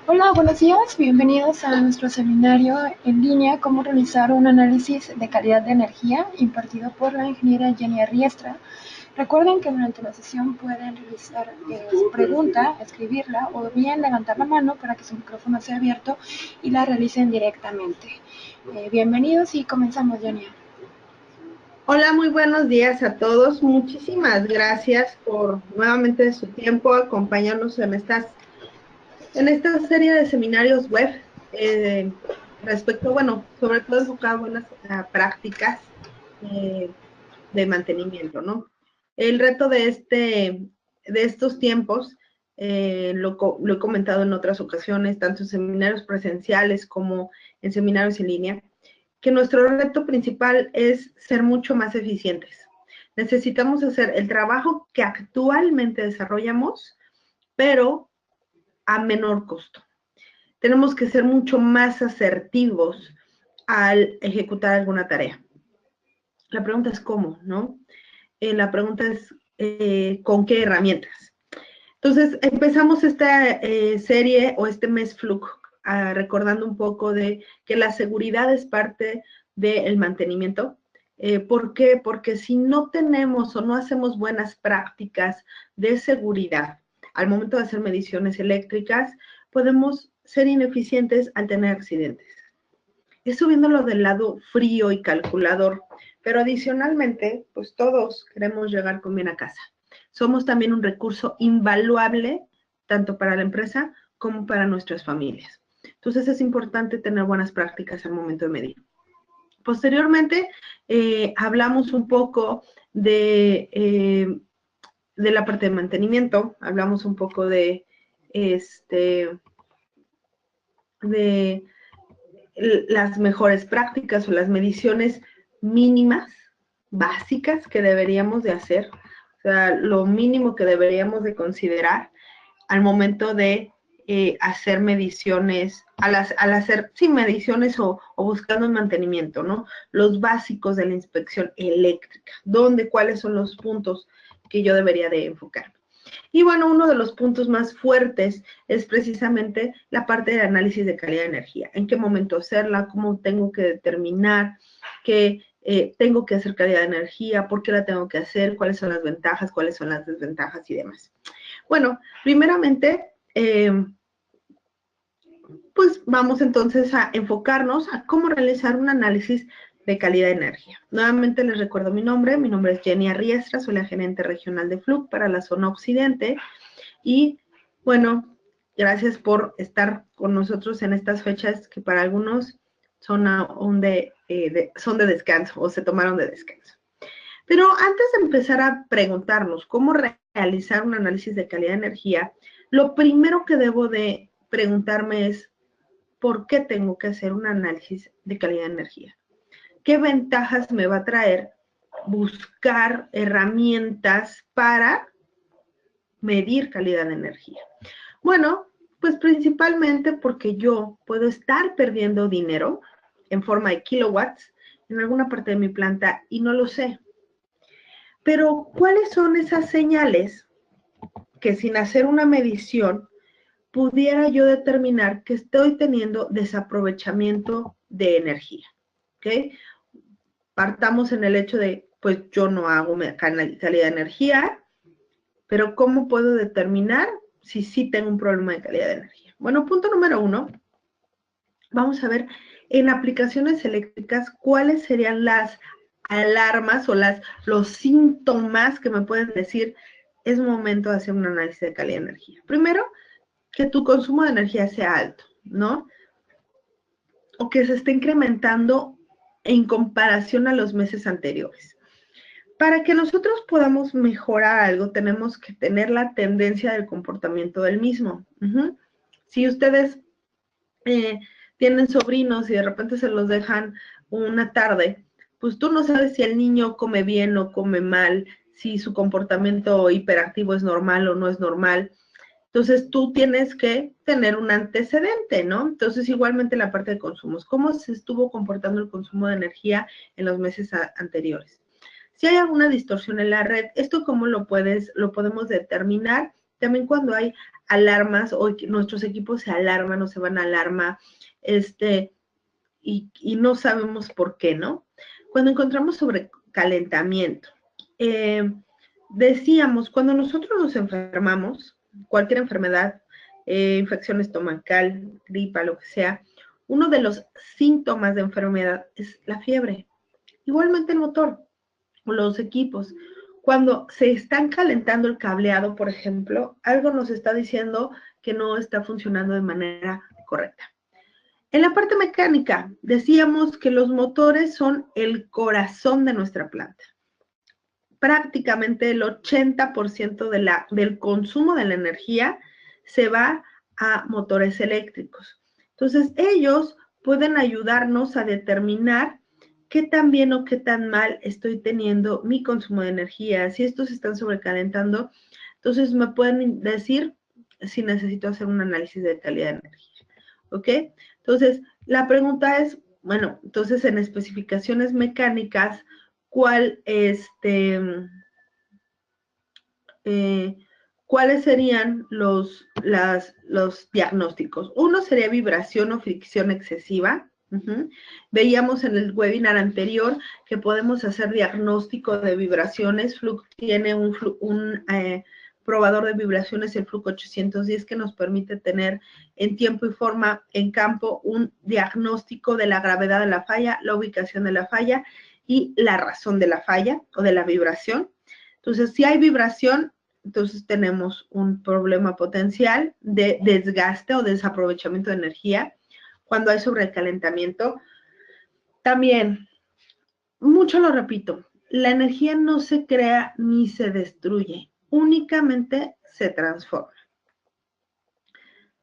Hola, buenos días. Bienvenidos a nuestro seminario en línea Cómo realizar un análisis de calidad de energía impartido por la ingeniera Jenny Riestra. Recuerden que durante la sesión pueden realizar su pregunta, escribirla o bien levantar la mano para que su micrófono sea abierto y la realicen directamente. Bienvenidos y comenzamos, Jenny. Hola, muy buenos días a todos. Muchísimas gracias por nuevamente su tiempo, acompañarnos en esta serie de seminarios web respecto, bueno, sobre todo enfocado a buenas prácticas eh, de mantenimiento, ¿no? El reto de estos tiempos, lo he comentado en otras ocasiones, tanto en seminarios presenciales como en seminarios en línea, que nuestro reto principal es ser mucho más eficientes. Necesitamos hacer el trabajo que actualmente desarrollamos, pero a menor costo. Tenemos que ser mucho más asertivos al ejecutar alguna tarea. La pregunta es cómo, ¿no? La pregunta es con qué herramientas. Entonces, empezamos esta serie o este mes Fluke recordando un poco de que la seguridad es parte del mantenimiento. ¿Por qué? Porque si no tenemos o no hacemos buenas prácticas de seguridad al momento de hacer mediciones eléctricas, podemos ser ineficientes al tener accidentes. Eso viéndolo del lado frío y calculador, pero adicionalmente, pues todos queremos llegar con bien a casa. Somos también un recurso invaluable, tanto para la empresa como para nuestras familias. Entonces es importante tener buenas prácticas al momento de medir. Posteriormente, hablamos un poco de la parte de mantenimiento, hablamos un poco de las mejores prácticas o las mediciones mínimas, básicas que deberíamos de hacer, o sea, lo mínimo que deberíamos de considerar al momento de hacer mediciones, al hacer, sí, mediciones o buscando un mantenimiento, ¿no? Los básicos de la inspección eléctrica, ¿dónde, cuáles son los puntos que yo debería de enfocar? Y bueno, uno de los puntos más fuertes es precisamente la parte de análisis de calidad de energía. ¿En qué momento hacerla? ¿Cómo tengo que determinar que tengo que hacer calidad de energía? ¿Por qué la tengo que hacer? ¿Cuáles son las ventajas? ¿Cuáles son las desventajas? Y demás. Bueno, primeramente, pues vamos entonces a enfocarnos a cómo realizar un análisis de calidad de energía. Nuevamente les recuerdo mi nombre es Jenny Riestra, soy la gerente regional de Fluke para la zona occidente y bueno, gracias por estar con nosotros en estas fechas que para algunos son, son de descanso o se tomaron de descanso. Pero antes de empezar a preguntarnos cómo realizar un análisis de calidad de energía, lo primero que debo de preguntarme es ¿por qué tengo que hacer un análisis de calidad de energía? ¿Qué ventajas me va a traer buscar herramientas para medir calidad de energía? Bueno, pues principalmente porque yo puedo estar perdiendo dinero en forma de kilowatts en alguna parte de mi planta y no lo sé. Pero, ¿cuáles son esas señales que sin hacer una medición pudiera yo determinar que estoy teniendo desaprovechamiento de energía? ¿Ok? Partamos en el hecho de, pues yo no hago calidad de energía, pero ¿cómo puedo determinar si sí tengo un problema de calidad de energía? Bueno, punto número 1, vamos a ver en aplicaciones eléctricas cuáles serían las alarmas o los síntomas que me pueden decir es momento de hacer un análisis de calidad de energía. Primero, que tu consumo de energía sea alto, ¿no? O que se esté incrementando en comparación a los meses anteriores. Para que nosotros podamos mejorar algo, tenemos que tener la tendencia del comportamiento del mismo. Si ustedes tienen sobrinos y de repente se los dejan una tarde, pues tú no sabes si el niño come bien o come mal, si su comportamiento hiperactivo es normal o no es normal. Entonces, tú tienes que tener un antecedente, ¿no? Entonces, igualmente la parte de consumos. ¿Cómo se estuvo comportando el consumo de energía en los meses anteriores? Si hay alguna distorsión en la red, ¿esto cómo lo podemos determinar? También cuando hay alarmas o nuestros equipos se alarman o se van a alarma, y no sabemos por qué, ¿no? Cuando encontramos sobrecalentamiento, decíamos, cuando nosotros nos enfermamos, cualquier enfermedad, infección estomacal, gripa, lo que sea, uno de los síntomas de enfermedad es la fiebre. Igualmente el motor o los equipos. Cuando se están calentando el cableado, por ejemplo, algo nos está diciendo que no está funcionando de manera correcta. En la parte mecánica, decíamos que los motores son el corazón de nuestra planta. Prácticamente el 80% del consumo de la energía se va a motores eléctricos. Entonces, ellos pueden ayudarnos a determinar qué tan bien o qué tan mal estoy teniendo mi consumo de energía. Si estos están sobrecalentando, entonces me pueden decir si necesito hacer un análisis de calidad de energía. ¿Ok? Entonces, la pregunta es, bueno, entonces en especificaciones mecánicas, ¿cuáles serían los diagnósticos? Uno sería vibración o fricción excesiva. Veíamos en el webinar anterior que podemos hacer diagnóstico de vibraciones. Fluke tiene un probador de vibraciones, el Fluke 810, que nos permite tener en tiempo y forma en campo un diagnóstico de la gravedad de la falla, la ubicación de la falla y la razón de la falla o de la vibración. Entonces, si hay vibración, entonces tenemos un problema potencial de desgaste o desaprovechamiento de energía. Cuando hay sobrecalentamiento, también, mucho lo repito, la energía no se crea ni se destruye, únicamente se transforma.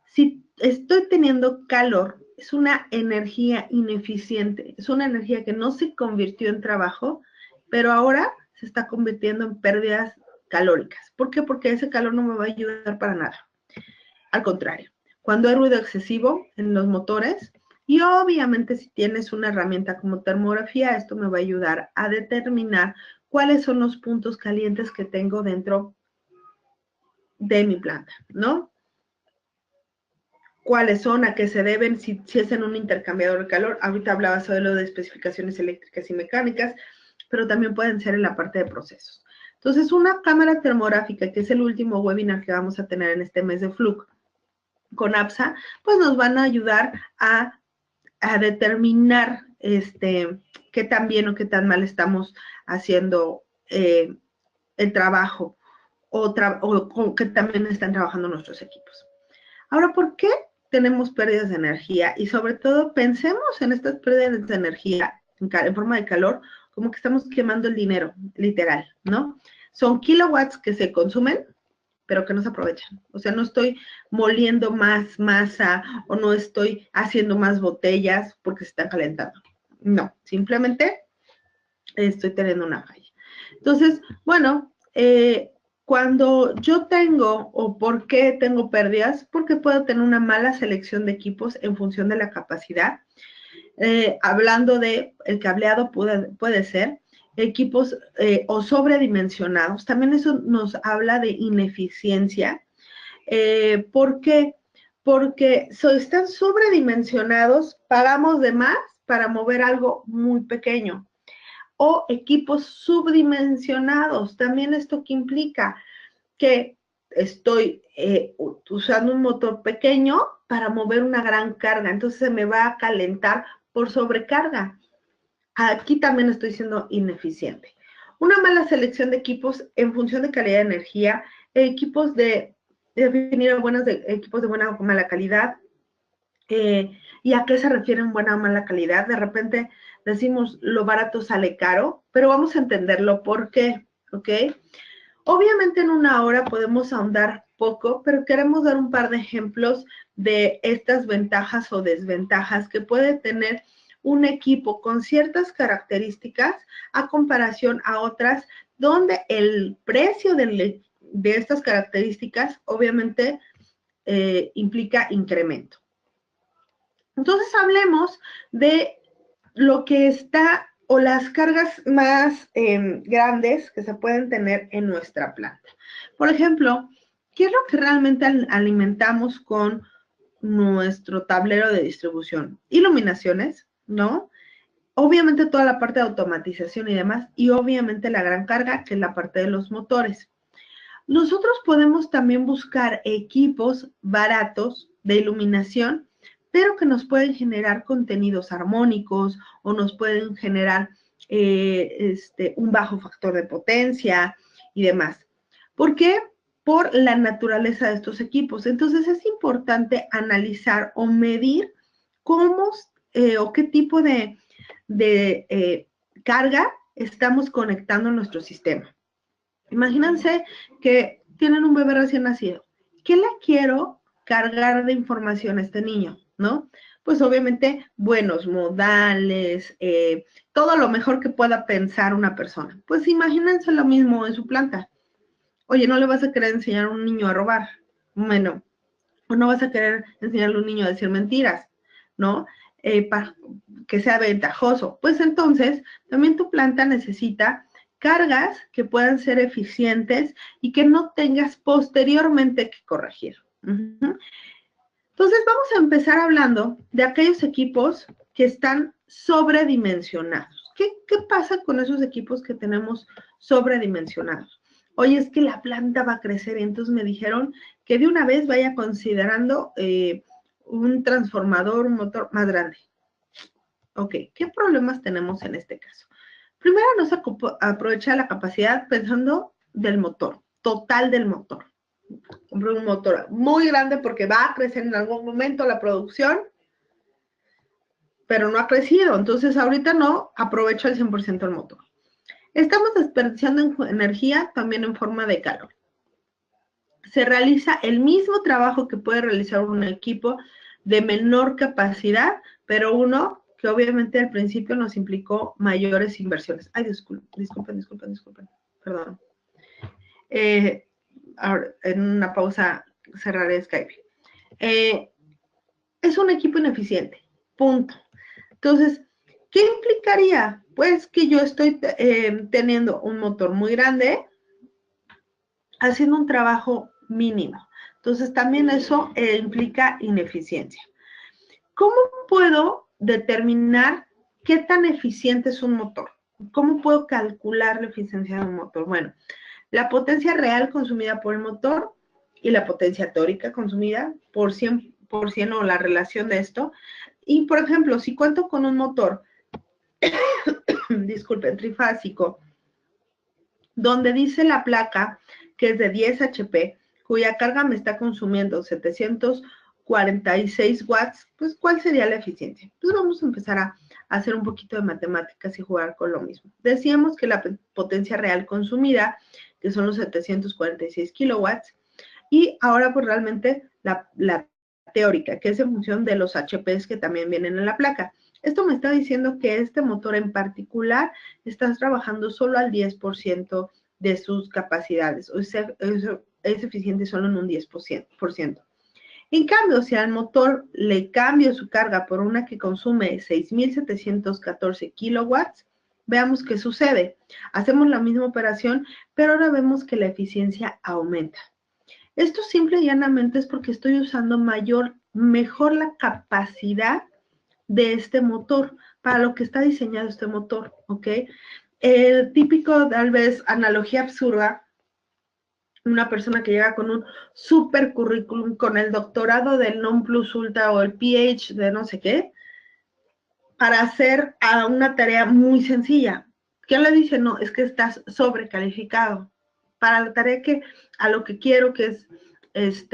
Si estoy teniendo calor, es una energía ineficiente, es una energía que no se convirtió en trabajo, pero ahora se está convirtiendo en pérdidas calóricas. ¿Por qué? Porque ese calor no me va a ayudar para nada. Al contrario, cuando hay ruido excesivo en los motores, y obviamente si tienes una herramienta como termografía, esto me va a ayudar a determinar cuáles son los puntos calientes que tengo dentro de mi planta, ¿no? ¿Cuáles son? ¿A qué se deben? Si es en un intercambiador de calor. Ahorita hablaba solo de especificaciones eléctricas y mecánicas, pero también pueden ser en la parte de procesos. Entonces, una cámara termográfica, que es el último webinar que vamos a tener en este mes de Fluke con APSA, pues nos van a ayudar a determinar qué tan bien o qué tan mal estamos haciendo el trabajo o que también están trabajando nuestros equipos. Ahora, ¿por qué tenemos pérdidas de energía? Y sobre todo, pensemos en estas pérdidas de energía en forma de calor, como que estamos quemando el dinero, literal, ¿no? Son kilowatts que se consumen, pero que no se aprovechan. O sea, no estoy moliendo más masa o no estoy haciendo más botellas porque se están calentando. No, simplemente estoy teniendo una falla. Entonces, bueno, cuando yo tengo o por qué tengo pérdidas, porque puedo tener una mala selección de equipos en función de la capacidad. Hablando de el cableado puede ser equipos o sobredimensionados. También eso nos habla de ineficiencia. ¿Por qué? Porque están sobredimensionados, pagamos de más para mover algo muy pequeño. O equipos subdimensionados. También esto que implica que estoy usando un motor pequeño para mover una gran carga. Entonces se me va a calentar por sobrecarga. Aquí también estoy siendo ineficiente. Una mala selección de equipos en función de calidad de energía, equipos definir equipos de buena o mala calidad. ¿Y a qué se refieren buena o mala calidad? De repente decimos lo barato sale caro, pero vamos a entenderlo por qué, ¿ok? Obviamente en una hora podemos ahondar poco, pero queremos dar un par de ejemplos de estas ventajas o desventajas que puede tener un equipo con ciertas características a comparación a otras, donde el precio de estas características obviamente implica incremento. Entonces hablemos de lo que está o las cargas más grandes que se pueden tener en nuestra planta. Por ejemplo, ¿qué es lo que realmente alimentamos con nuestro tablero de distribución? Iluminaciones, ¿no? Obviamente toda la parte de automatización y demás, y obviamente la gran carga, que es la parte de los motores. Nosotros podemos también buscar equipos baratos de iluminación, pero que nos pueden generar contenidos armónicos o nos pueden generar un bajo factor de potencia y demás. ¿Por qué? Por la naturaleza de estos equipos. Entonces es importante analizar o medir cómo o qué tipo de carga estamos conectando en nuestro sistema. Imagínense que tienen un bebé recién nacido. ¿Qué le quiero cargar de información a este niño? ¿No? Pues obviamente buenos modales, todo lo mejor que pueda pensar una persona. Pues imagínense lo mismo en su planta. Oye, no le vas a querer enseñar a un niño a robar. Bueno, o no vas a querer enseñarle a un niño a decir mentiras, ¿no? Para que sea ventajoso. Pues entonces, también tu planta necesita cargas que puedan ser eficientes y que no tengas posteriormente que corregir. Entonces, vamos a empezar hablando de aquellos equipos que están sobredimensionados. ¿Qué pasa con esos equipos que tenemos sobredimensionados? Oye, es que la planta va a crecer y entonces me dijeron que de una vez vaya considerando un transformador, un motor más grande. Ok, ¿qué problemas tenemos en este caso? Primero, no se aprovecha la capacidad pensando del motor, total del motor. Compré un motor muy grande porque va a crecer en algún momento la producción, pero no ha crecido. Entonces, ahorita no aprovecho al 100% el motor. Estamos desperdiciando energía también en forma de calor. Se realiza el mismo trabajo que puede realizar un equipo de menor capacidad, pero uno que obviamente al principio nos implicó mayores inversiones. Ay, disculpen, perdón. Ahora, en una pausa cerraré Skype. Es un equipo ineficiente, punto. Entonces, ¿qué implicaría? Pues que yo estoy teniendo un motor muy grande, haciendo un trabajo mínimo. Entonces, también eso implica ineficiencia. ¿Cómo puedo determinar qué tan eficiente es un motor? ¿Cómo puedo calcular la eficiencia de un motor? Bueno, la potencia real consumida por el motor y la potencia teórica consumida por 100% o la relación de esto. Y, por ejemplo, si cuento con un motor, disculpen, trifásico, donde dice la placa que es de 10 HP, cuya carga me está consumiendo 746 watts, pues, ¿cuál sería la eficiencia? Pues vamos a empezar a hacer un poquito de matemáticas y jugar con lo mismo. Decíamos que la potencia real consumida, que son los 746 kilowatts, y ahora pues realmente la teórica, que es en función de los HPs que también vienen en la placa. Esto me está diciendo que este motor en particular está trabajando solo al 10% de sus capacidades, o sea, es eficiente solo en un 10%. En cambio, si al motor le cambio su carga por una que consume 6,714 kilowatts, veamos qué sucede. Hacemos la misma operación, pero ahora vemos que la eficiencia aumenta. Esto simple y llanamente es porque estoy usando mejor la capacidad de este motor, para lo que está diseñado este motor, ¿ok? El típico, tal vez, analogía absurda, una persona que llega con un super currículum, con el doctorado del non plus ultra o el PhD de no sé qué, para hacer una tarea muy sencilla. ¿Qué le dice? No, es que estás sobrecalificado. Para la tarea a lo que quiero, que es,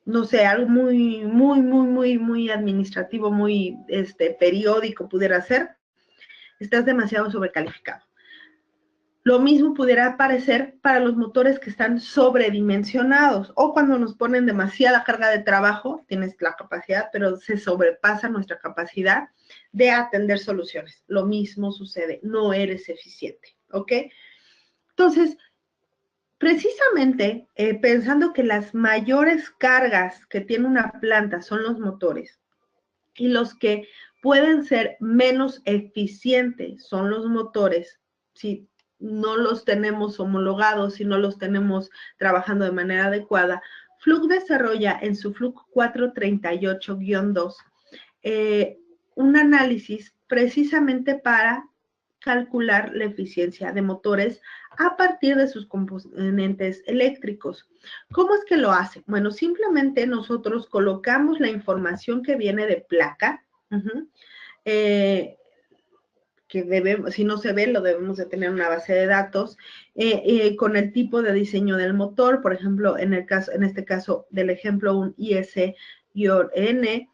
no sé, algo muy administrativo, muy periódico pudiera ser, estás demasiado sobrecalificado. Lo mismo pudiera parecer para los motores que están sobredimensionados o cuando nos ponen demasiada carga de trabajo, tienes la capacidad, pero se sobrepasa nuestra capacidad de atender soluciones. Lo mismo sucede, no eres eficiente, ¿ok? Entonces, Precisamente pensando que las mayores cargas que tiene una planta son los motores y los que pueden ser menos eficientes son los motores, si no los tenemos homologados, si no los tenemos trabajando de manera adecuada, Fluke desarrolla en su Fluke 438-2 un análisis precisamente para calcular la eficiencia de motores a partir de sus componentes eléctricos. ¿Cómo es que lo hace? Bueno, simplemente nosotros colocamos la información que viene de placa, que debemos, si no se ve, lo debemos de tener en una base de datos, con el tipo de diseño del motor, por ejemplo, en este caso del ejemplo, un IS-N,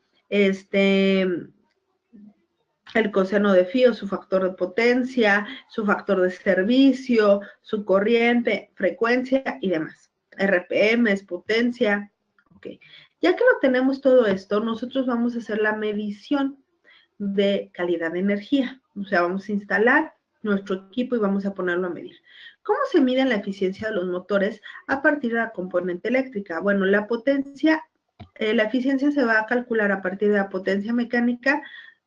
el coseno de Fio, su factor de potencia, su factor de servicio, su corriente, frecuencia y demás. RPM es potencia. Okay. Ya que lo tenemos todo esto, nosotros vamos a hacer la medición de calidad de energía. O sea, vamos a instalar nuestro equipo y vamos a ponerlo a medir. ¿Cómo se mide la eficiencia de los motores a partir de la componente eléctrica? Bueno, la potencia, la eficiencia se va a calcular a partir de la potencia mecánica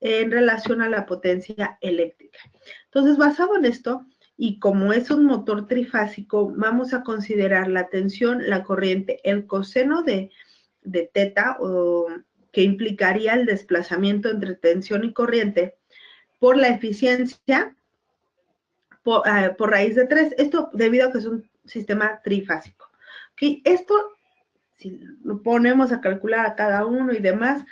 en relación a la potencia eléctrica. Entonces, basado en esto, y como es un motor trifásico, vamos a considerar la tensión, la corriente, el coseno de teta, o que implicaría el desplazamiento entre tensión y corriente, por la eficiencia por raíz de 3. Esto debido a que es un sistema trifásico. ¿Okay? Esto, si lo ponemos a calcular a cada uno y demás,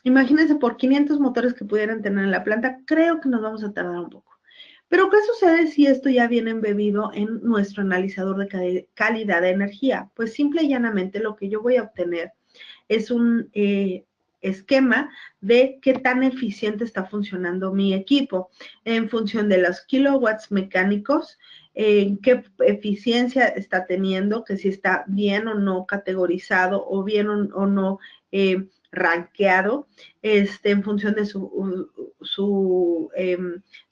imagínense por 500 motores que pudieran tener en la planta, creo que nos vamos a tardar un poco. Pero, ¿qué sucede si esto ya viene embebido en nuestro analizador de calidad de energía? Pues simple y llanamente lo que yo voy a obtener es un esquema de qué tan eficiente está funcionando mi equipo en función de los kilowatts mecánicos, qué eficiencia está teniendo, que si está bien o no categorizado o bien o no rankeado, en función de su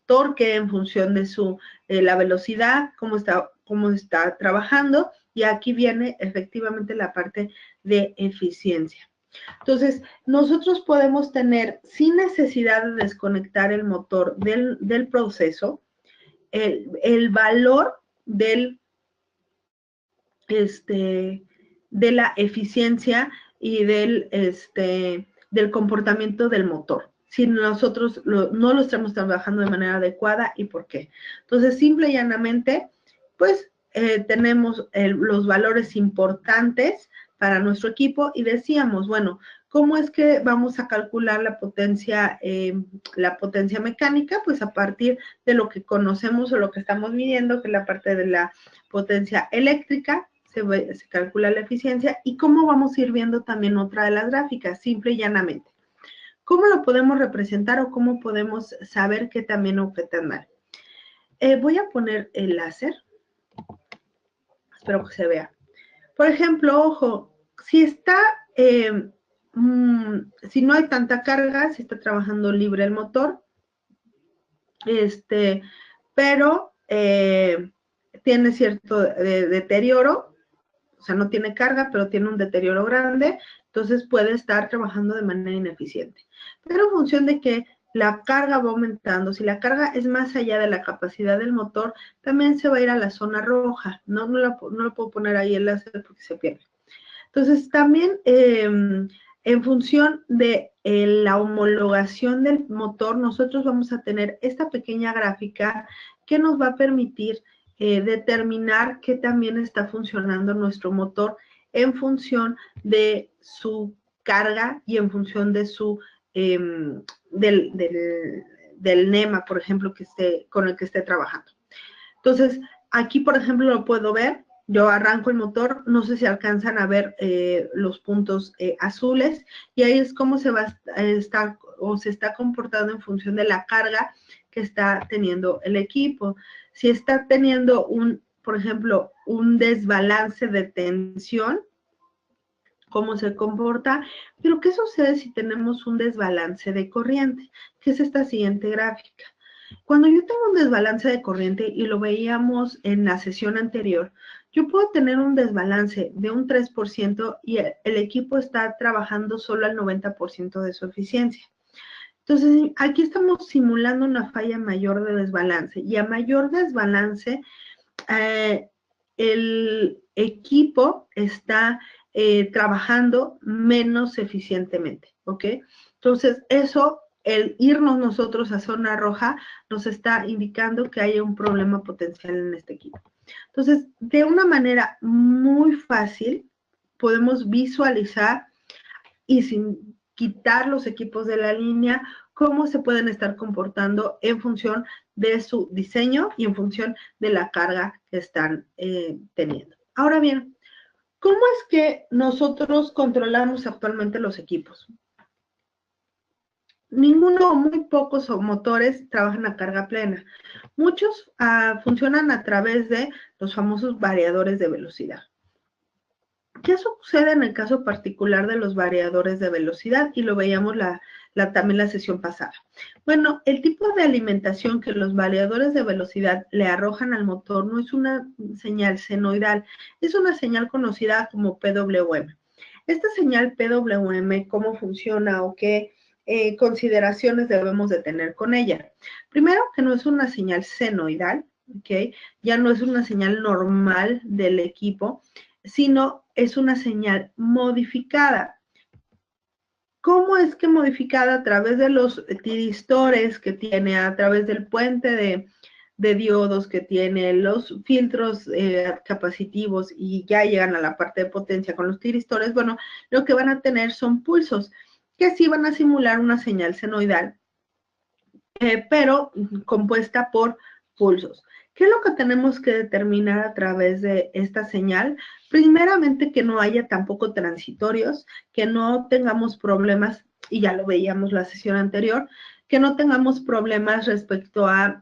torque, en función de la velocidad, cómo está trabajando, y aquí viene efectivamente la parte de eficiencia. Entonces, nosotros podemos tener, sin necesidad de desconectar el motor del proceso, el valor de la eficiencia y del comportamiento del motor, si nosotros no lo estamos trabajando de manera adecuada. ¿Y por qué? Entonces, simple y llanamente, pues, tenemos los valores importantes para nuestro equipo y decíamos, bueno, ¿cómo es que vamos a calcular la potencia mecánica? Pues a partir de lo que conocemos o lo que estamos midiendo, que es la parte de la potencia eléctrica, se calcula la eficiencia. ¿Y cómo vamos a ir viendo también otra de las gráficas? Simple y llanamente. ¿Cómo lo podemos representar o cómo podemos saber qué tan bien o qué tan mal? Voy a poner el láser. Espero que se vea. Por ejemplo, ojo, si si no hay tanta carga, si está trabajando libre el motor, pero tiene cierto deterioro, o sea, no tiene carga, pero tiene un deterioro grande, entonces puede estar trabajando de manera ineficiente. Pero en función de que la carga va aumentando, si la carga es más allá de la capacidad del motor, también se va a ir a la zona roja. No lo puedo poner ahí el láser porque se pierde. Entonces, también en función de la homologación del motor, nosotros vamos a tener esta pequeña gráfica que nos va a permitir determinar qué también está funcionando nuestro motor en función de su carga y en función de del NEMA, por ejemplo, con el que esté trabajando. Entonces, aquí, por ejemplo, lo puedo ver. Yo arranco el motor, no sé si alcanzan a ver los puntos azules, y ahí es cómo se va a estar o se está comportando en función de la carga que está teniendo el equipo. Si está teniendo por ejemplo, un desbalance de tensión, cómo se comporta, pero ¿qué sucede si tenemos un desbalance de corriente? Que es esta siguiente gráfica. Cuando yo tengo un desbalance de corriente, y lo veíamos en la sesión anterior, yo puedo tener un desbalance de un 3% y el equipo está trabajando solo al 90% de su eficiencia. Entonces, aquí estamos simulando una falla mayor de desbalance, y a mayor desbalance, el equipo está trabajando menos eficientemente, ¿ok? Entonces, eso, el irnos nosotros a zona roja, nos está indicando que hay un problema potencial en este equipo. Entonces, de una manera muy fácil, podemos visualizar y sin quitar los equipos de la línea, cómo se pueden estar comportando en función de su diseño y en función de la carga que están teniendo. Ahora bien, ¿cómo es que nosotros controlamos actualmente los equipos? Ninguno o muy pocos motores trabajan a carga plena. Muchos funcionan a través de los famosos variadores de velocidad. ¿Qué sucede en el caso particular de los variadores de velocidad? Y lo veíamos también la sesión pasada. Bueno, el tipo de alimentación que los variadores de velocidad le arrojan al motor no es una señal senoidal, es una señal conocida como PWM. Esta señal PWM, ¿cómo funciona o qué consideraciones debemos de tener con ella? Primero, que no es una señal senoidal, ¿ok? Ya no es una señal normal del equipo, sino es una señal modificada. ¿Cómo es que modificada? A través de los tiristores que tiene, a través del puente de diodos que tiene, los filtros capacitivos, y ya llegan a la parte de potencia con los tiristores. Bueno, lo que van a tener son pulsos, que sí van a simular una señal senoidal, pero compuesta por pulsos. ¿Qué es lo que tenemos que determinar a través de esta señal? Primeramente, que no haya tampoco transitorios, que no tengamos problemas, y ya lo veíamos la sesión anterior, que no tengamos problemas respecto a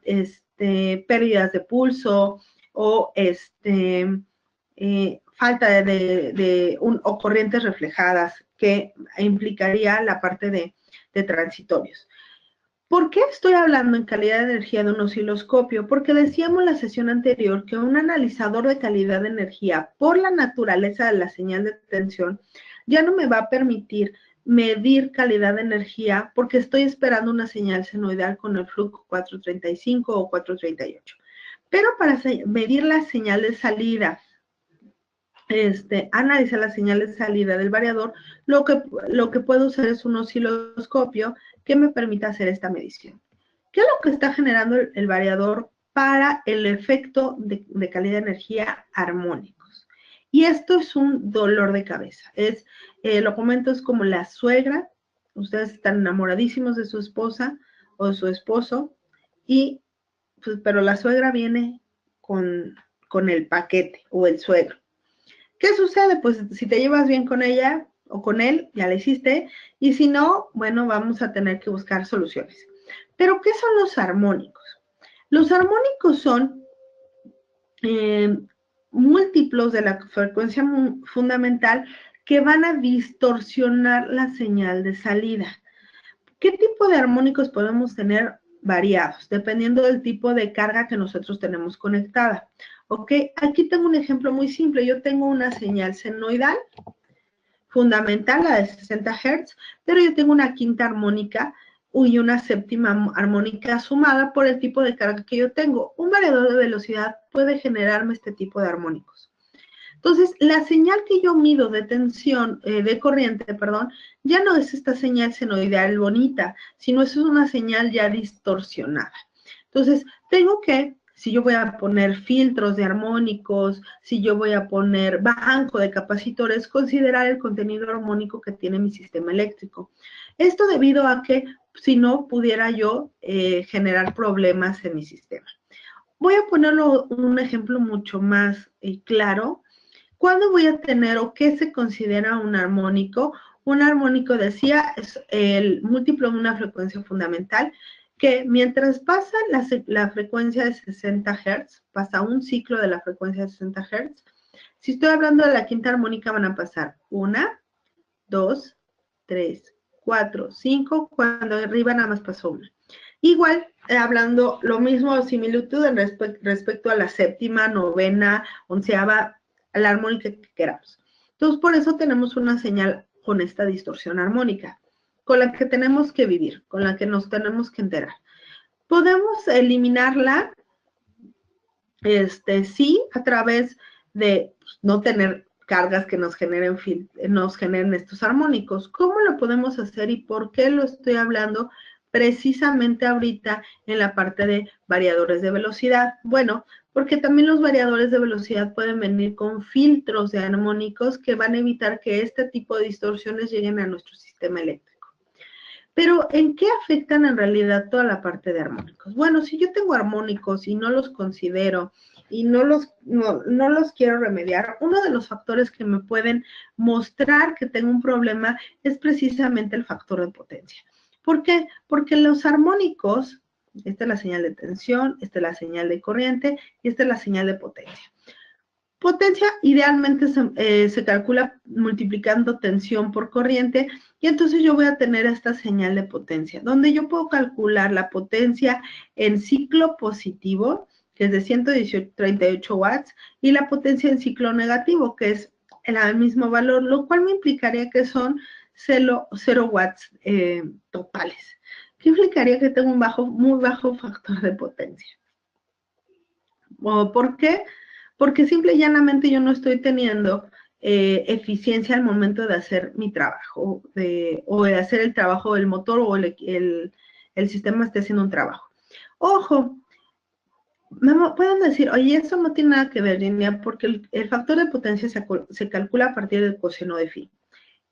pérdidas de pulso o falta o corrientes reflejadas, que implicaría la parte de transitorios. ¿Por qué estoy hablando en calidad de energía de un osciloscopio? Porque decíamos en la sesión anterior que un analizador de calidad de energía, por la naturaleza de la señal de tensión, ya no me va a permitir medir calidad de energía, porque estoy esperando una señal senoidal con el flujo 435 o 438. Pero para medir la señal de salida, analizar la señal de salida del variador, lo que puedo usar es un osciloscopio que me permita hacer esta medición. ¿Qué es lo que está generando el variador para el efecto de calidad de energía armónicos? Y esto es un dolor de cabeza. Lo comento, es como la suegra. Ustedes están enamoradísimos de su esposa o de su esposo, pero la suegra viene con el paquete, o el suegro. ¿Qué sucede? Pues si te llevas bien con ella o con él, ya la hiciste, y si no, bueno, vamos a tener que buscar soluciones. Pero, ¿qué son los armónicos? Los armónicos son múltiplos de la frecuencia fundamental que van a distorsionar la señal de salida. ¿Qué tipo de armónicos podemos tener? Variados, dependiendo del tipo de carga que nosotros tenemos conectada. ¿Ok? Aquí tengo un ejemplo muy simple. Yo tengo una señal senoidal fundamental, la de 60 Hz, pero yo tengo una quinta armónica y una séptima armónica sumada por el tipo de carga que yo tengo. Un variador de velocidad puede generarme este tipo de armónicos. Entonces, la señal que yo mido de tensión, de corriente, perdón, ya no es esta señal senoidal bonita, sino es una señal ya distorsionada. Entonces, tengo que, si yo voy a poner filtros de armónicos, si yo voy a poner banco de capacitores, considerar el contenido armónico que tiene mi sistema eléctrico. Esto debido a que, si no, pudiera yo generar problemas en mi sistema. Voy a ponerlo un ejemplo mucho más claro. ¿Cuándo voy a tener o qué se considera un armónico? Un armónico, decía, es el múltiplo de una frecuencia fundamental, que mientras pasa la frecuencia de 60 Hz, pasa un ciclo de la frecuencia de 60 Hz. Si estoy hablando de la quinta armónica, van a pasar 1, 2, 3, 4, 5, cuando arriba nada más pasó 1. Igual, hablando lo mismo, similitud respecto a la séptima, novena, onceava, la armónica que queramos. Entonces, por eso tenemos una señal con esta distorsión armónica, con la que tenemos que vivir, con la que nos tenemos que enterar. Podemos eliminarla, sí, a través de no tener cargas que nos generen estos armónicos. ¿Cómo lo podemos hacer y por qué lo estoy hablando precisamente ahorita en la parte de variadores de velocidad? Bueno, porque también los variadores de velocidad pueden venir con filtros de armónicos que van a evitar que este tipo de distorsiones lleguen a nuestro sistema eléctrico. Pero, ¿en qué afectan en realidad toda la parte de armónicos? Bueno, si yo tengo armónicos y no los considero y no los quiero remediar, uno de los factores que me pueden mostrar que tengo un problema es precisamente el factor de potencia. ¿Por qué? Porque los armónicos, esta es la señal de tensión, esta es la señal de corriente y esta es la señal de potencia. Potencia idealmente se calcula multiplicando tensión por corriente y entonces yo voy a tener esta señal de potencia, donde yo puedo calcular la potencia en ciclo positivo, que es de 138 watts, y la potencia en ciclo negativo, que es el mismo valor, lo cual me implicaría que son 0 watts totales. ¿Qué implicaría que tengo un muy bajo factor de potencia? ¿Por qué? Porque simple y llanamente yo no estoy teniendo eficiencia al momento de hacer mi trabajo, o de hacer el trabajo del motor, o el sistema esté haciendo un trabajo. Ojo, me pueden decir, oye, eso no tiene nada que ver, Virginia, porque el factor de potencia se calcula a partir del coseno de phi.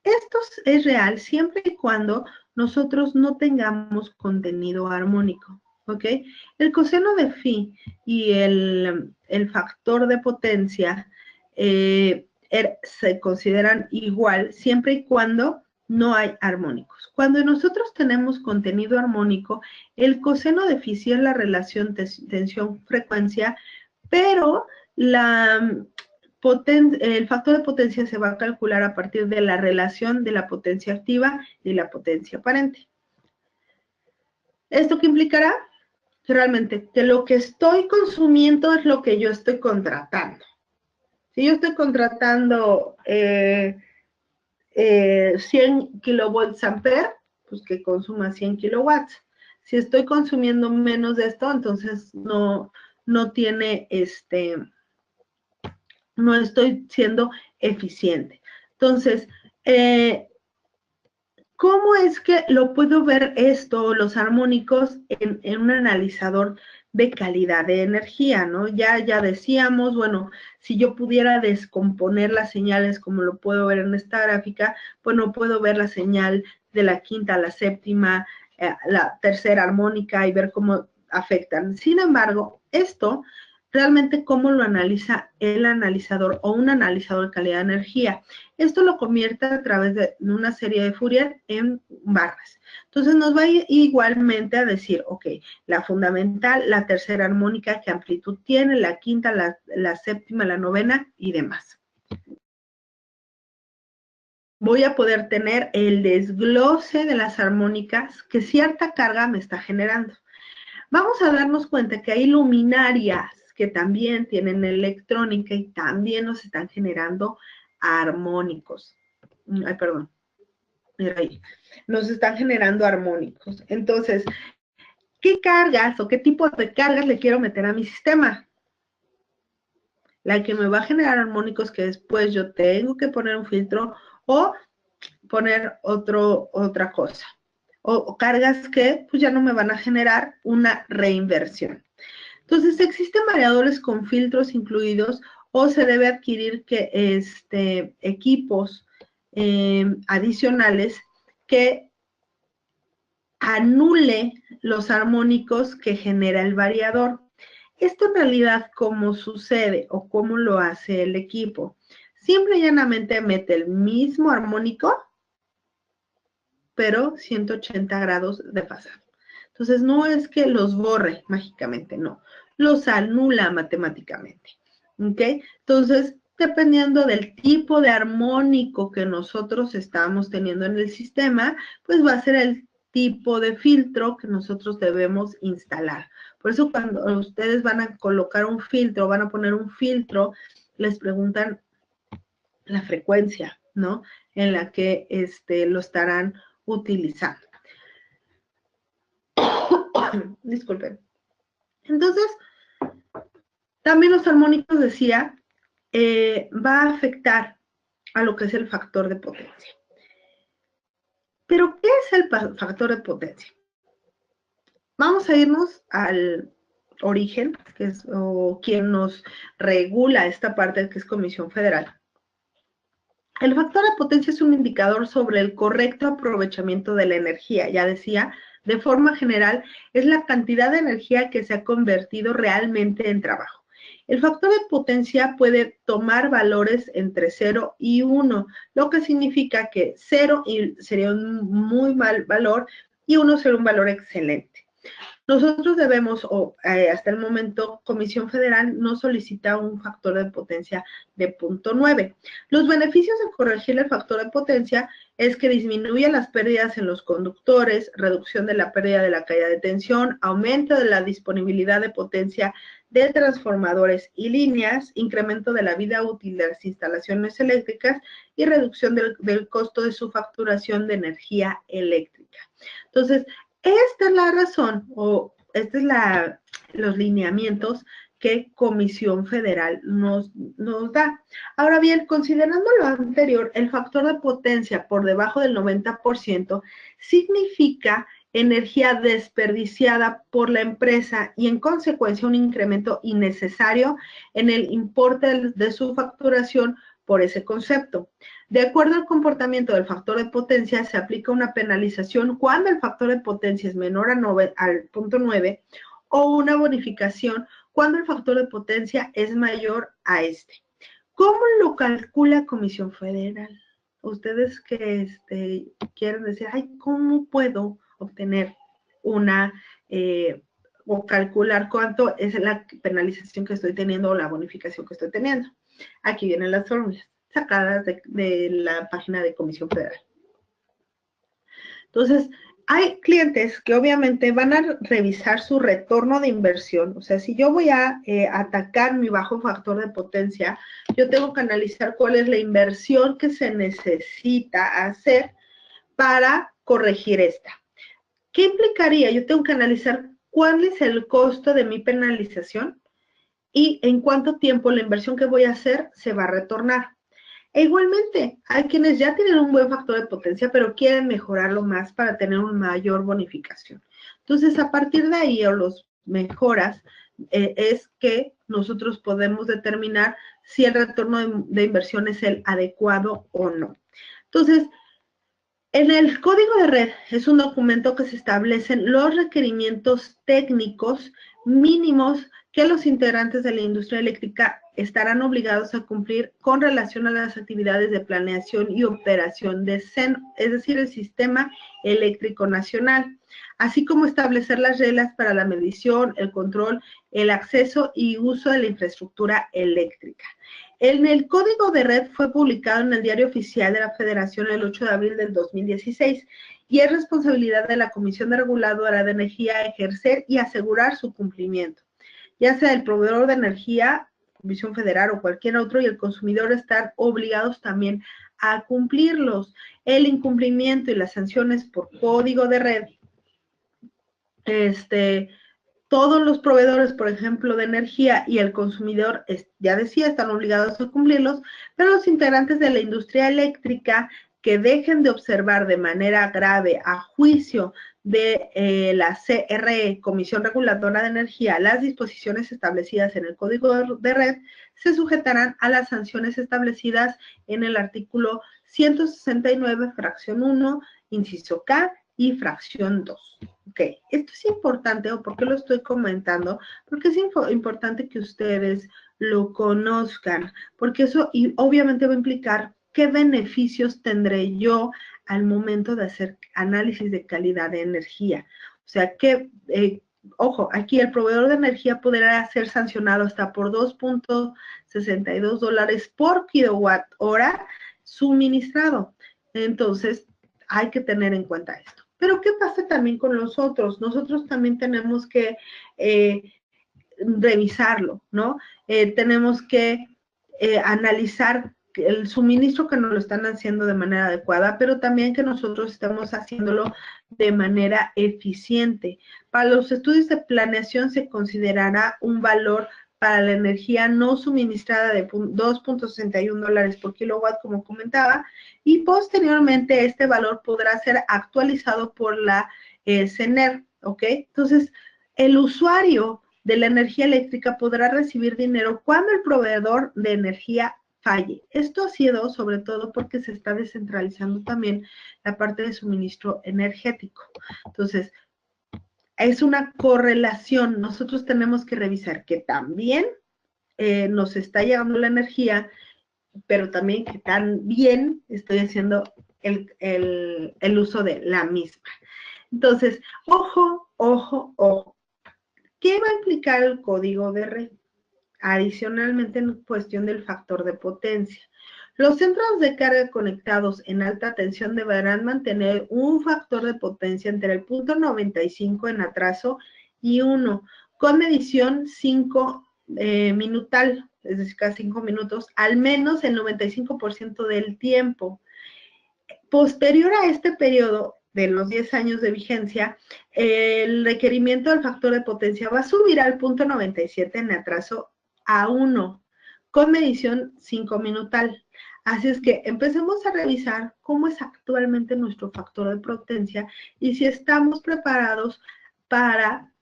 Esto es real siempre y cuando nosotros no tengamos contenido armónico, ¿ok? El coseno de phi y el factor de potencia se consideran igual siempre y cuando no hay armónicos. Cuando nosotros tenemos contenido armónico, el coseno de phi sí es la relación tensión-frecuencia, pero el factor de potencia se va a calcular a partir de la relación de la potencia activa y la potencia aparente. ¿Esto qué implicará? Que realmente que lo que estoy consumiendo es lo que yo estoy contratando. Si yo estoy contratando 100 kilovolts ampere, pues que consuma 100 kilowatts. Si estoy consumiendo menos de esto, entonces no tiene no estoy siendo eficiente. Entonces, ¿cómo es que lo puedo ver esto, los armónicos, en un analizador de calidad de energía, ¿no? Ya decíamos, bueno, si yo pudiera descomponer las señales como lo puedo ver en esta gráfica, bueno, puedo ver la señal de la quinta a la séptima, la tercera armónica y ver cómo afectan. Sin embargo, esto realmente cómo lo analiza el analizador o un analizador de calidad de energía. Esto lo convierte a través de una serie de Fourier en barras. Entonces nos va igualmente a decir, ok, la fundamental, la tercera armónica, qué amplitud tiene, la quinta, la séptima, la novena y demás. Voy a poder tener el desglose de las armónicas que cierta carga me está generando. Vamos a darnos cuenta que hay luminarias que también tienen electrónica y también nos están generando armónicos. Ay, perdón. Ahí. Nos están generando armónicos. Entonces, ¿qué cargas o qué tipo de cargas le quiero meter a mi sistema? La que me va a generar armónicos que después yo tengo que poner un filtro o poner otra cosa. O cargas que pues ya no me van a generar una reinversión. Entonces, existen variadores con filtros incluidos o se debe adquirir equipos adicionales que anule los armónicos que genera el variador. Esto en realidad, ¿cómo sucede o cómo lo hace el equipo? Simple y llanamente mete el mismo armónico, pero 180 grados de pasado. Entonces, no es que los borre mágicamente, no. Los anula matemáticamente, ¿ok? Entonces, dependiendo del tipo de armónico que nosotros estamos teniendo en el sistema, pues va a ser el tipo de filtro que nosotros debemos instalar. Por eso cuando ustedes van a colocar un filtro, van a poner un filtro, les preguntan la frecuencia, ¿no? En la que lo estarán utilizando. Disculpen. Entonces, también los armónicos, decía, va a afectar a lo que es el factor de potencia. ¿Pero qué es el factor de potencia? Vamos a irnos al origen, que es o quien nos regula esta parte, que es Comisión Federal. El factor de potencia es un indicador sobre el correcto aprovechamiento de la energía. Ya decía, de forma general, es la cantidad de energía que se ha convertido realmente en trabajo. El factor de potencia puede tomar valores entre 0 y 1, lo que significa que 0 sería un muy mal valor y 1 sería un valor excelente. Nosotros debemos, hasta el momento, Comisión Federal no solicita un factor de potencia de 0.9. Los beneficios de corregir el factor de potencia es que disminuye las pérdidas en los conductores, reducción de la pérdida de la caída de tensión, aumento de la disponibilidad de potencia de transformadores y líneas, incremento de la vida útil de las instalaciones eléctricas y reducción del costo de su facturación de energía eléctrica. Entonces, esta es la razón, o estos es los lineamientos que Comisión Federal nos da. Ahora bien, considerando lo anterior, el factor de potencia por debajo del 90% significa energía desperdiciada por la empresa y en consecuencia un incremento innecesario en el importe de su facturación por ese concepto. De acuerdo al comportamiento del factor de potencia, se aplica una penalización cuando el factor de potencia es menor al 0.9 o una bonificación cuando el factor de potencia es mayor a este. ¿Cómo lo calcula Comisión Federal? Ustedes que quieren decir, ay, ¿cómo puedo obtener una o calcular cuánto es la penalización que estoy teniendo o la bonificación que estoy teniendo? Aquí vienen las fórmulas sacadas de la página de Comisión Federal. Entonces, hay clientes que obviamente van a revisar su retorno de inversión. O sea, si yo voy a atacar mi bajo factor de potencia, yo tengo que analizar cuál es la inversión que se necesita hacer para corregir esta. ¿Qué implicaría? Yo tengo que analizar cuál es el costo de mi penalización y en cuánto tiempo la inversión que voy a hacer se va a retornar. E igualmente, hay quienes ya tienen un buen factor de potencia, pero quieren mejorarlo más para tener una mayor bonificación. Entonces, a partir de ahí, o los mejoras, es que nosotros podemos determinar si el retorno de inversión es el adecuado o no. Entonces, en el código de red es un documento que se establecen los requerimientos técnicos mínimos que los integrantes de la industria eléctrica estarán obligados a cumplir con relación a las actividades de planeación y operación de CEN, es decir, el Sistema Eléctrico Nacional, así como establecer las reglas para la medición, el control, el acceso y uso de la infraestructura eléctrica. En el código de red fue publicado en el Diario Oficial de la Federación el 8 de abril del 2016 y es responsabilidad de la Comisión Reguladora de Energía ejercer y asegurar su cumplimiento, ya sea el proveedor de energía, Comisión Federal o cualquier otro, y el consumidor están obligados también a cumplirlos. El incumplimiento y las sanciones por código de red, todos los proveedores, por ejemplo, de energía y el consumidor, ya decía, están obligados a cumplirlos, pero los integrantes de la industria eléctrica que dejen de observar de manera grave, a juicio de la CRE, Comisión Reguladora de Energía, las disposiciones establecidas en el Código de Red, se sujetarán a las sanciones establecidas en el artículo 169, fracción 1, inciso K, y fracción 2. Ok, esto es importante, ¿o por qué lo estoy comentando? Porque es importante que ustedes lo conozcan, porque eso obviamente va a implicar qué beneficios tendré yo al momento de hacer análisis de calidad de energía. O sea, que, ojo, aquí el proveedor de energía podrá ser sancionado hasta por $2.62 por kilowatt hora suministrado. Entonces, hay que tener en cuenta esto. Pero, ¿qué pasa también con nosotros? Nosotros también tenemos que revisarlo, ¿no? Tenemos que analizar el suministro que nos lo están haciendo de manera adecuada, pero también que nosotros estemos haciéndolo de manera eficiente. Para los estudios de planeación se considerará un valor para la energía no suministrada de $2.61 por kilowatt, como comentaba, y posteriormente este valor podrá ser actualizado por la CENER, ¿ok? Entonces, el usuario de la energía eléctrica podrá recibir dinero cuando el proveedor de energía falle. Esto ha sido sobre todo porque se está descentralizando también la parte de suministro energético. Entonces, es una correlación. Nosotros tenemos que revisar que también nos está llegando la energía, pero también que tan bien estoy haciendo el uso de la misma. Entonces, ojo, ojo, ojo. ¿Qué va a implicar el código de red? Adicionalmente, en cuestión del factor de potencia. Los centros de carga conectados en alta tensión deberán mantener un factor de potencia entre el punto 95 en atraso y 1, con medición 5 minutal, es decir, cada 5 minutos, al menos el 95% del tiempo. Posterior a este periodo de los 10 años de vigencia, el requerimiento del factor de potencia va a subir al punto 97 en atraso a 1, con medición 5 minutal. Así es que empecemos a revisar cómo es actualmente nuestro factor de potencia y si estamos preparados para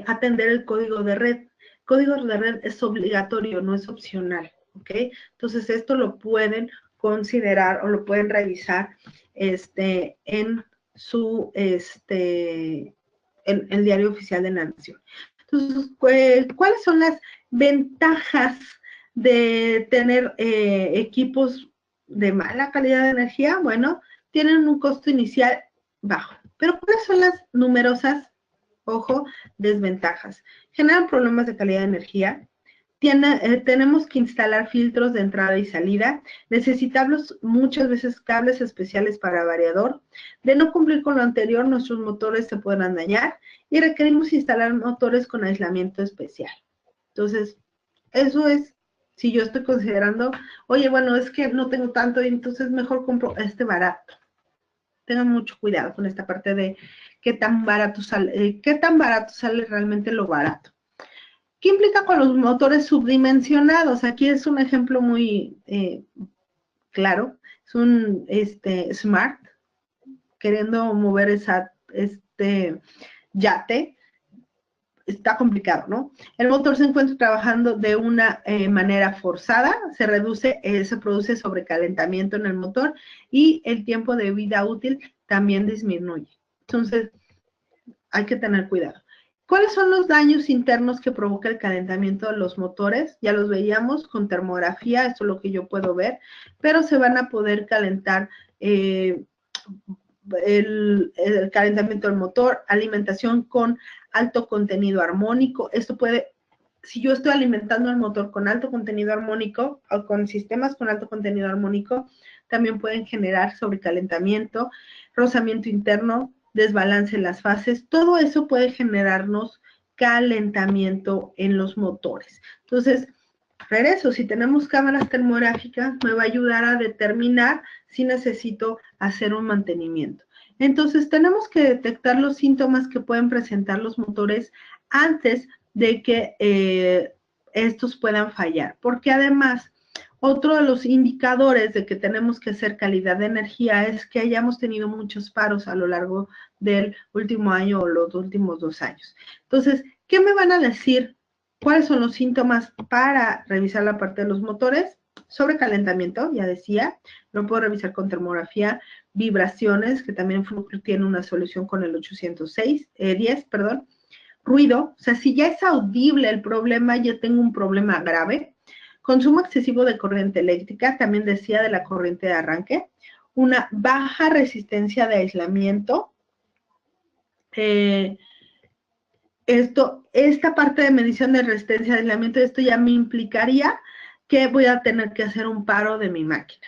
atender el código de red. El código de red es obligatorio, no es opcional, ¿ok? Entonces esto lo pueden considerar o lo pueden revisar en su, en el diario oficial de la Nación. Entonces, ¿cuáles son las ventajas de tener equipos de mala calidad de energía? Bueno, tienen un costo inicial bajo. Pero ¿cuáles son las numerosas, ojo, desventajas? Generan problemas de calidad de energía. Tenemos que instalar filtros de entrada y salida. Necesitamos muchas veces cables especiales para variador. De no cumplir con lo anterior, nuestros motores se podrán dañar y requerimos instalar motores con aislamiento especial. Entonces, eso es, si yo estoy considerando, oye, bueno, es que no tengo tanto y entonces mejor compro este barato. Tengan mucho cuidado con esta parte de qué tan barato sale realmente lo barato. ¿Qué implica con los motores subdimensionados? Aquí es un ejemplo muy claro. Es un Smart queriendo mover yate. Está complicado, ¿no? El motor se encuentra trabajando de una manera forzada, se produce sobrecalentamiento en el motor y el tiempo de vida útil también disminuye. Entonces, hay que tener cuidado. ¿Cuáles son los daños internos que provoca el calentamiento de los motores? Ya los veíamos con termografía, esto es lo que yo puedo ver, pero se van a poder calentar el calentamiento del motor, alimentación con alto contenido armónico. Esto puede, si yo estoy alimentando el motor con alto contenido armónico o con sistemas con alto contenido armónico, también pueden generar sobrecalentamiento, rozamiento interno, desbalance en las fases. Todo eso puede generarnos calentamiento en los motores. Entonces, regreso, si tenemos cámaras termográficas, me va a ayudar a determinar si necesito hacer un mantenimiento. Entonces, tenemos que detectar los síntomas que pueden presentar los motores antes de que estos puedan fallar, porque además, otro de los indicadores de que tenemos que hacer calidad de energía es que hayamos tenido muchos paros a lo largo del último año o los últimos 2 años. Entonces, ¿qué me van a decir? ¿Cuáles son los síntomas para revisar la parte de los motores? Sobrecalentamiento, ya decía, lo puedo revisar con termografía, vibraciones, que también tiene una solución con el 810, ruido, o sea, si ya es audible el problema, ya tengo un problema grave. Consumo excesivo de corriente eléctrica, también decía de la corriente de arranque, una baja resistencia de aislamiento, esta parte de medición de resistencia de aislamiento, esto ya me implicaría que voy a tener que hacer un paro de mi máquina.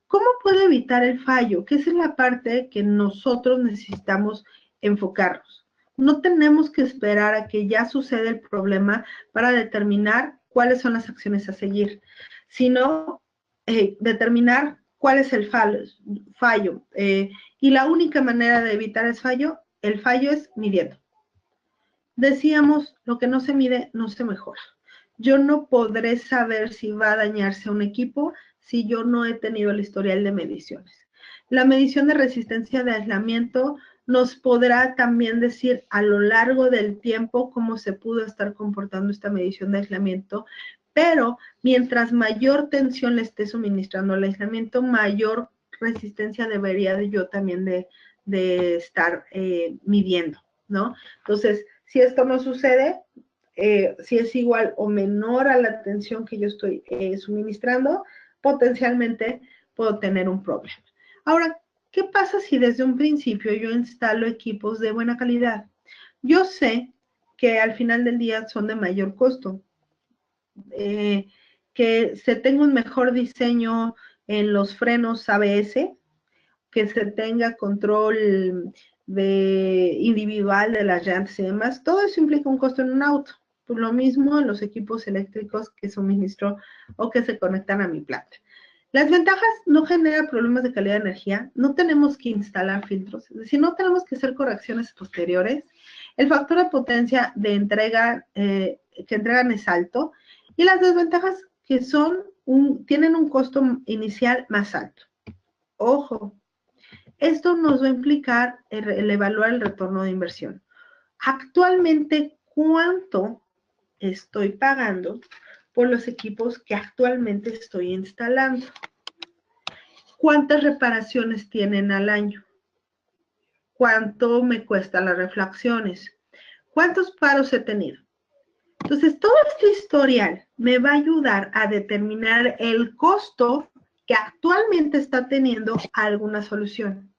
¿Cómo puedo evitar el fallo? Que esa es la parte que nosotros necesitamos enfocarnos. No tenemos que esperar a que ya suceda el problema para determinar cuáles son las acciones a seguir. sino determinar cuál es el fallo. Y la única manera de evitar el fallo es midiendo. Decíamos, lo que no se mide no se mejora. Yo no podré saber si va a dañarse un equipo si yo no he tenido el historial de mediciones. La medición de resistencia de aislamiento nos podrá también decir a lo largo del tiempo cómo se pudo estar comportando esta medición de aislamiento, pero mientras mayor tensión le esté suministrando al aislamiento, mayor resistencia debería yo también de estar midiendo, ¿no? Entonces, si esto no sucede, si es igual o menor a la tensión que yo estoy suministrando, potencialmente puedo tener un problema. Ahora, ¿qué pasa si desde un principio yo instalo equipos de buena calidad? Yo sé que al final del día son de mayor costo, que se tenga un mejor diseño en los frenos ABS, que se tenga control individual de las llantas y demás, todo eso implica un costo en un auto. Por lo mismo en los equipos eléctricos que suministro o que se conectan a mi planta. Las ventajas no generan problemas de calidad de energía, no tenemos que instalar filtros, es decir, no tenemos que hacer correcciones posteriores. El factor de potencia de entrega que entregan es alto y las desventajas que tienen un costo inicial más alto. Ojo, esto nos va a implicar el evaluar el retorno de inversión. Actualmente, ¿cuánto estoy pagando por los equipos que actualmente estoy instalando? ¿Cuántas reparaciones tienen al año? ¿Cuánto me cuestan las refacciones? ¿Cuántos paros he tenido? Entonces, todo este historial me va a ayudar a determinar el costo que actualmente está teniendo alguna solución.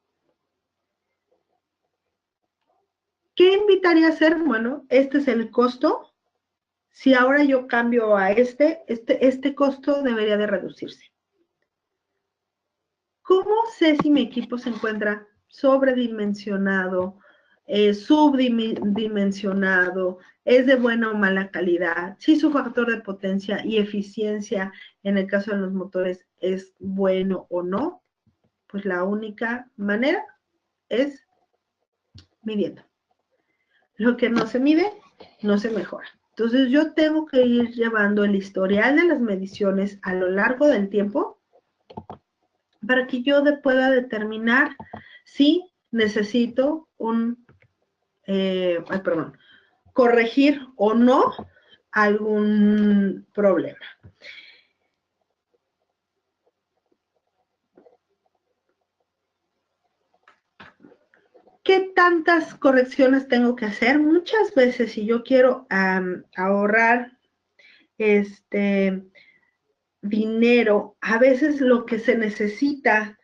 ¿Qué invitaría a hacer? Bueno, este es el costo. Si ahora yo cambio a este costo debería de reducirse. ¿Cómo sé si mi equipo se encuentra sobredimensionado, subdimensionado, es de buena o mala calidad? Si su factor de potencia y eficiencia en el caso de los motores es bueno o no, pues la única manera es midiendo. Lo que no se mide, no se mejora. Entonces yo tengo que ir llevando el historial de las mediciones a lo largo del tiempo para que yo pueda determinar si necesito corregir o no algún problema. ¿Qué tantas correcciones tengo que hacer? Muchas veces, si yo quiero ahorrar dinero, a veces lo que se necesita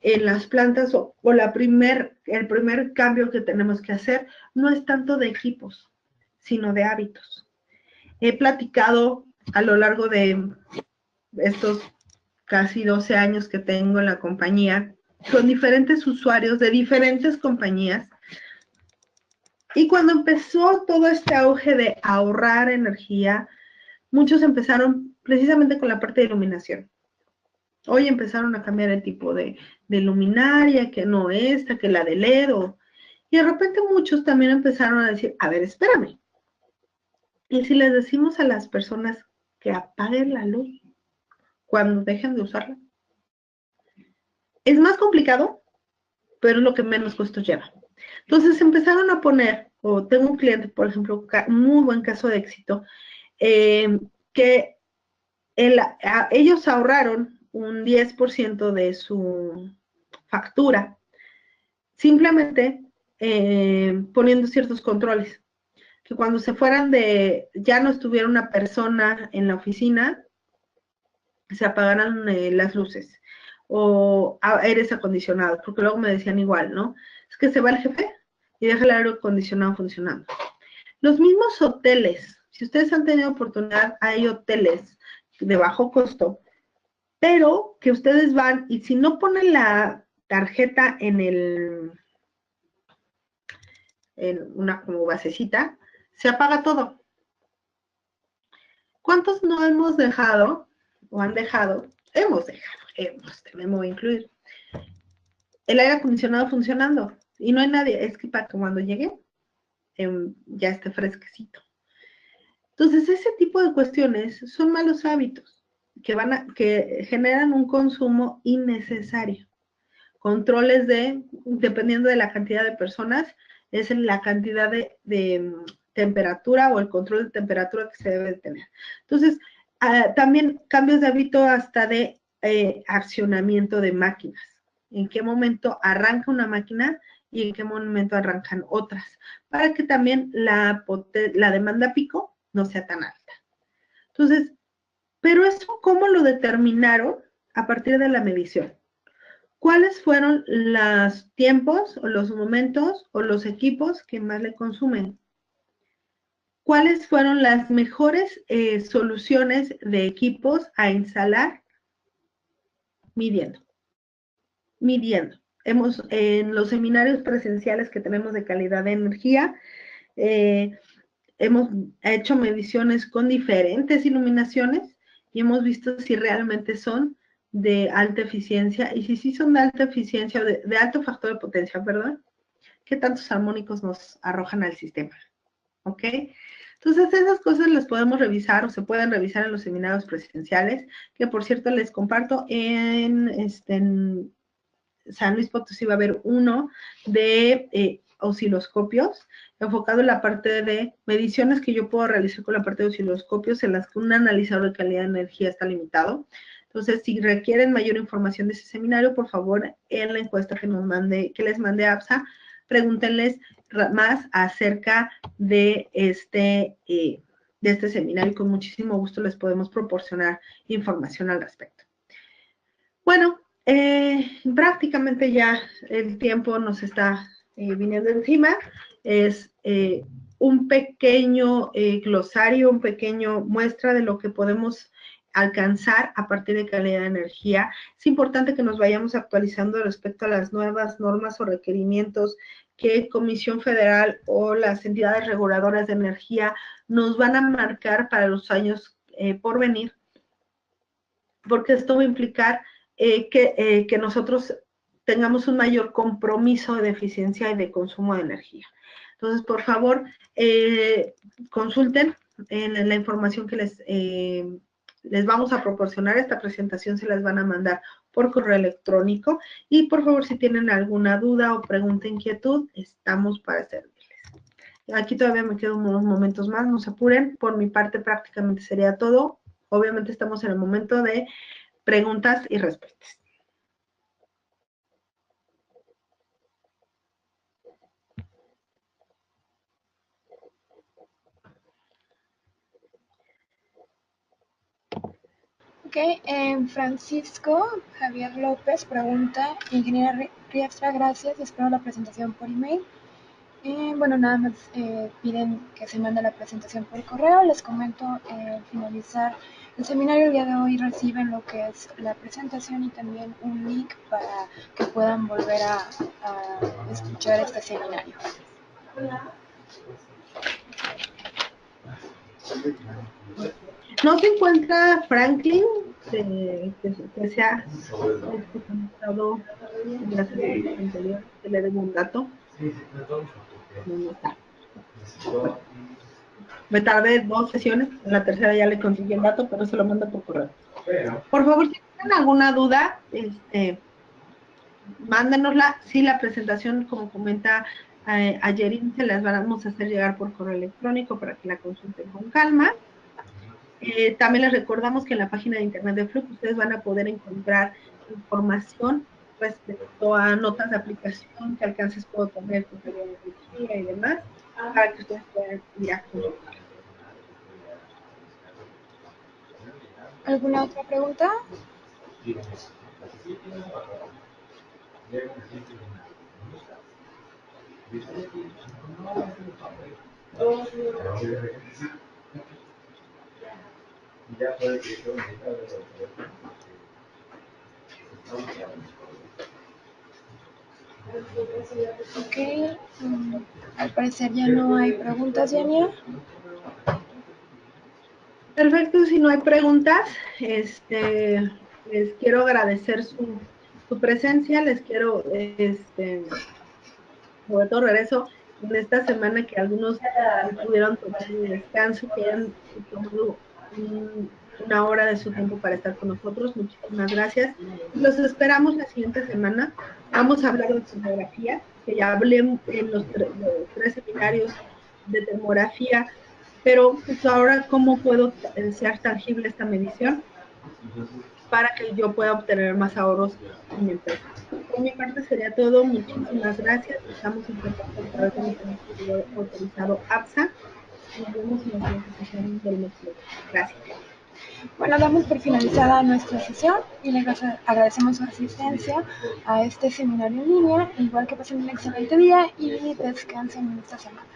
en las plantas o el primer cambio que tenemos que hacer no es tanto de equipos, sino de hábitos. He platicado a lo largo de estos casi 12 años que tengo en la compañía con diferentes usuarios de diferentes compañías. Y cuando empezó todo este auge de ahorrar energía, muchos empezaron precisamente con la parte de iluminación. Hoy empezaron a cambiar el tipo de luminaria, que no esta, que la de LED. Y de repente muchos también empezaron a decir, a ver, espérame. ¿Y si les decimos a las personas que apaguen la luz cuando dejen de usarla? Es más complicado, pero es lo que menos costos lleva. Entonces empezaron a poner, o tengo un cliente, por ejemplo, muy buen caso de éxito, que ellos ahorraron un 10% de su factura, simplemente poniendo ciertos controles, que cuando se fueran ya no estuviera una persona en la oficina, se apagaran las luces o aires acondicionados, porque luego me decían igual, ¿no? Es que se va el jefe y deja el aire acondicionado funcionando. Los mismos hoteles, si ustedes han tenido oportunidad, hay hoteles de bajo costo, pero que ustedes van y si no ponen la tarjeta en una como basecita, se apaga todo. ¿Cuántos no hemos dejado o me voy a incluir, el aire acondicionado funcionando y no hay nadie, es que para que cuando llegue ya esté fresquecito. Entonces, ese tipo de cuestiones son malos hábitos que generan un consumo innecesario. Controles dependiendo de la cantidad de personas, es la cantidad de temperatura o el control de temperatura que se debe de tener. Entonces, también cambios de hábito hasta de accionamiento de máquinas. En qué momento arranca una máquina y en qué momento arrancan otras, para que también la demanda pico no sea tan alta. Entonces, pero eso, ¿cómo lo determinaron? A partir de la medición. ¿Cuáles fueron los tiempos o los momentos o los equipos que más le consumen? ¿Cuáles fueron las mejores soluciones de equipos a instalar? Midiendo. En los seminarios presenciales que tenemos de calidad de energía, hemos hecho mediciones con diferentes iluminaciones y hemos visto si realmente son de alta eficiencia, y si sí son de alta eficiencia, de alto factor de potencia, perdón, qué tantos armónicos nos arrojan al sistema, ¿ok? Entonces, esas cosas las podemos revisar o se pueden revisar en los seminarios presenciales, que por cierto les comparto en San Luis Potosí va a haber uno de osciloscopios, enfocado en la parte de mediciones que yo puedo realizar con la parte de osciloscopios, en las que un analizador de calidad de energía está limitado. Entonces, si requieren mayor información de ese seminario, por favor, en la encuesta que les mande a APSA, pregúntenles más acerca de este seminario, y con muchísimo gusto les podemos proporcionar información al respecto. Bueno, prácticamente ya el tiempo nos está viniendo encima. Es un pequeño glosario, un pequeño muestra de lo que podemos alcanzar a partir de calidad de energía. Es importante que nos vayamos actualizando respecto a las nuevas normas o requerimientos que Comisión Federal o las entidades reguladoras de energía nos van a marcar para los años por venir, porque esto va a implicar que nosotros tengamos un mayor compromiso de eficiencia y de consumo de energía. Entonces, por favor, consulten en la información que les vamos a proporcionar. Esta presentación se las van a mandar por correo electrónico, y por favor, si tienen alguna duda o pregunta, inquietud, estamos para servirles. Aquí todavía me quedan unos momentos más, no se apuren. Por mi parte, prácticamente sería todo. Obviamente estamos en el momento de preguntas y respuestas. Ok, Francisco Javier López pregunta: Ingeniera Riestra, gracias, espero la presentación por email. Bueno, nada más piden que se mande la presentación por correo. Les comento, al finalizar el seminario el día de hoy reciben lo que es la presentación y también un link para que puedan volver a escuchar este seminario. No se encuentra Franklin, que se ha conectado en la sesión anterior, que le den un dato. No está. Me tardé 2 sesiones, en la tercera ya le conseguí el dato, pero se lo mando por correo. Por favor, si tienen alguna duda, mándenosla. Sí, la presentación, como comenta ayer, se las vamos a hacer llegar por correo electrónico para que la consulten con calma. También les recordamos que en la página de internet de Fluke ustedes van a poder encontrar información respecto a notas de aplicación, qué alcances puedo tener con calidad de energía y demás, para que ustedes puedan ir a consultar. ¿Alguna otra pregunta? Ok, al parecer ya no hay preguntas, Yania. Perfecto, si no hay preguntas, les quiero agradecer su presencia, les quiero, sobre todo regreso en esta semana que algunos pudieron tomar un descanso, que hayan tomado una hora de su tiempo para estar con nosotros. Muchísimas gracias. Los esperamos la siguiente semana. Vamos a hablar de termografía, que ya hablé en los tres seminarios de termografía, pero pues ahora cómo puedo ser tangible esta medición para que yo pueda obtener más ahorros en mi empresa. Por mi parte sería todo. Muchísimas gracias. Estamos en contacto a través de nuestro distribuidor autorizado APSA. Nos vemos en la siguiente sesión del mes. Gracias. Bueno, damos por finalizada nuestra sesión y les agradecemos su asistencia a este seminario en línea, igual que pasen un excelente día y descansen esta semana.